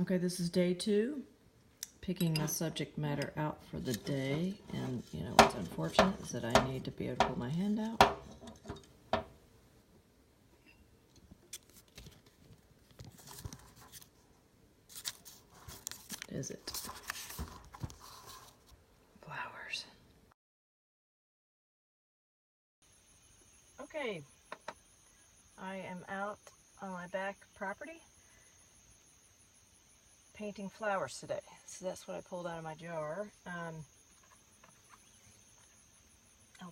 Okay, this is day 2, picking the subject matter out for the day, and you know what's unfortunate is that I need to be able to pull my hand out. What is it? Flowers. Okay, I am out on my back property painting flowers today. So that's what I pulled out of my jar. I'll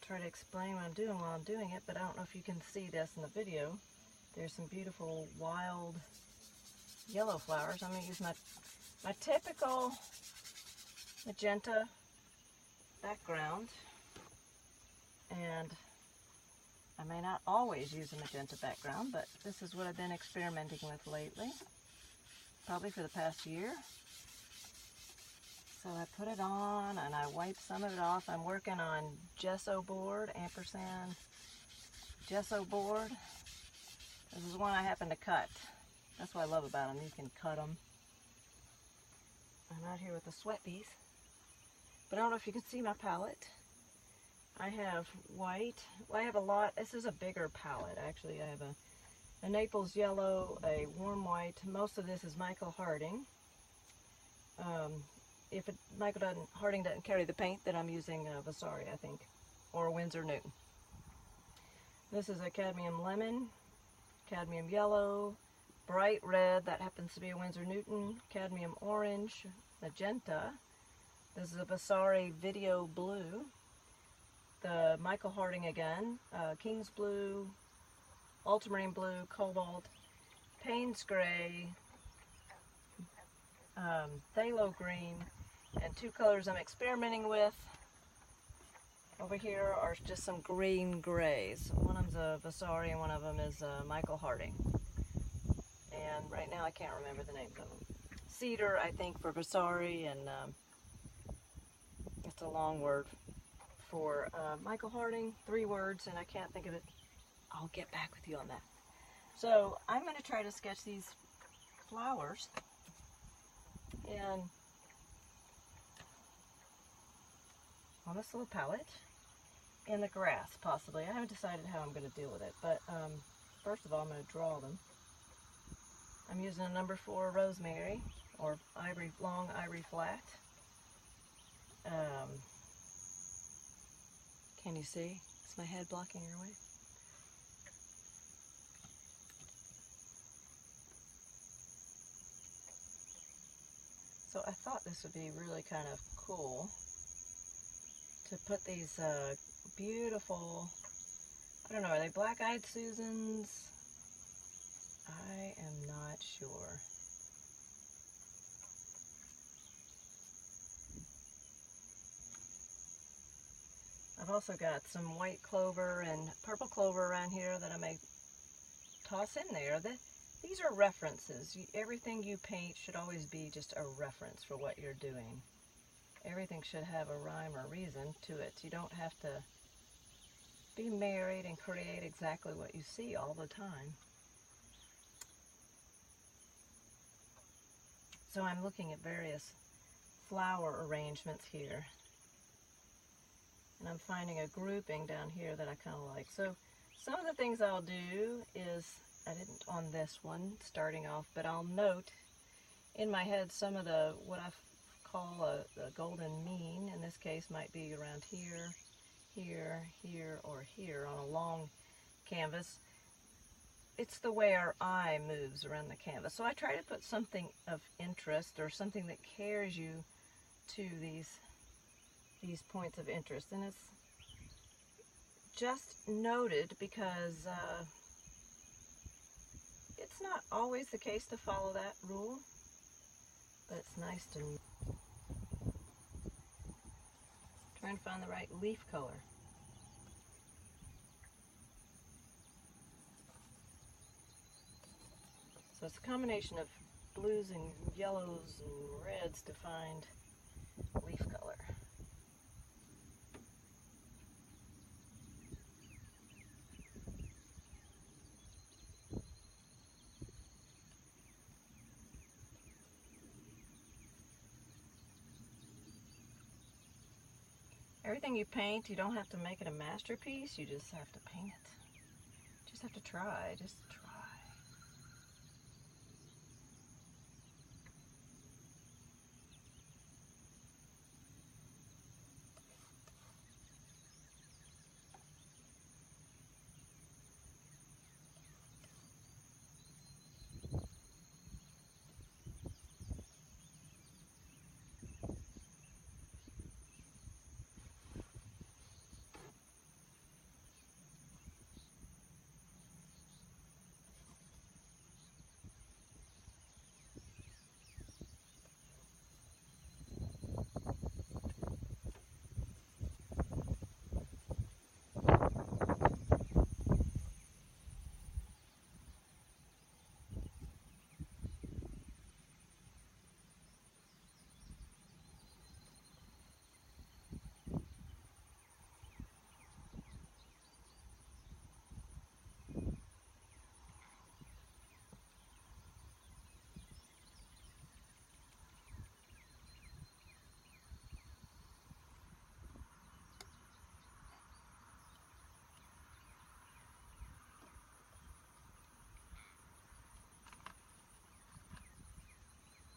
try to explain what I'm doing while I'm doing it, but I don't know if you can see this in the video. There's some beautiful wild yellow flowers. I'm going to use my typical magenta background, and I may not always use a magenta background, but this is what I've been experimenting with lately, probably for the past year. So I put it on and I wipe some of it off. I'm working on gesso board, ampersand gesso board. This is one I happen to cut. That's what I love about them. You can cut them. I'm out here with the sweat bees. But I don't know if you can see my palette. I have white. Well, I have a lot. This is a bigger palette, actually. I have a Naples yellow, a warm white. Most of this is Michael Harding. If Harding doesn't carry the paint, then I'm using Vasari, I think, or Winsor Newton. This is a cadmium lemon, cadmium yellow, bright red, that happens to be a Winsor Newton, cadmium orange, magenta. This is a Vasari video blue, the Michael Harding again, King's blue, ultramarine blue, cobalt, Payne's gray, phthalo green, and two colors I'm experimenting with. Over here are just some green grays. One of them's a Vasari and one of them is Michael Harding. And right now I can't remember the names of them. Cedar, I think, for Vasari, and it's a long word for Michael Harding, 3 words, and I can't think of it. I'll get back with you on that. So I'm going to try to sketch these flowers and on this little palette, in the grass, possibly. I haven't decided how I'm going to deal with it, but first of all, I'm going to draw them. I'm using a number 4 rosemary, or long ivory flat. Can you see? Is my head blocking your way? So I thought this would be really kind of cool to put these beautiful, I don't know, are they black-eyed Susans? I am not sure. I've also got some white clover and purple clover around here that I may toss in there. These are references. Everything you paint should always be just a reference for what you're doing. Everything should have a rhyme or reason to it. You don't have to be married and create exactly what you see all the time. So I'm looking at various flower arrangements here. And I'm finding a grouping down here that I kind of like. So some of the things I'll do is, I didn't on this one starting off, but I'll note in my head some of the, what I call the golden mean. In this case might be around here, here, here, or here on a long canvas. It's the way our eye moves around the canvas. So I try to put something of interest or something that carries you to these points of interest. And it's just noted because it's not always the case to follow that rule, but it's nice to try and find the right leaf color. So it's a combination of blues and yellows and reds to find leaf color. Everything you paint, you don't have to make it a masterpiece. You just have to paint it. You just have to try. Just try.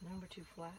Number 2 flat.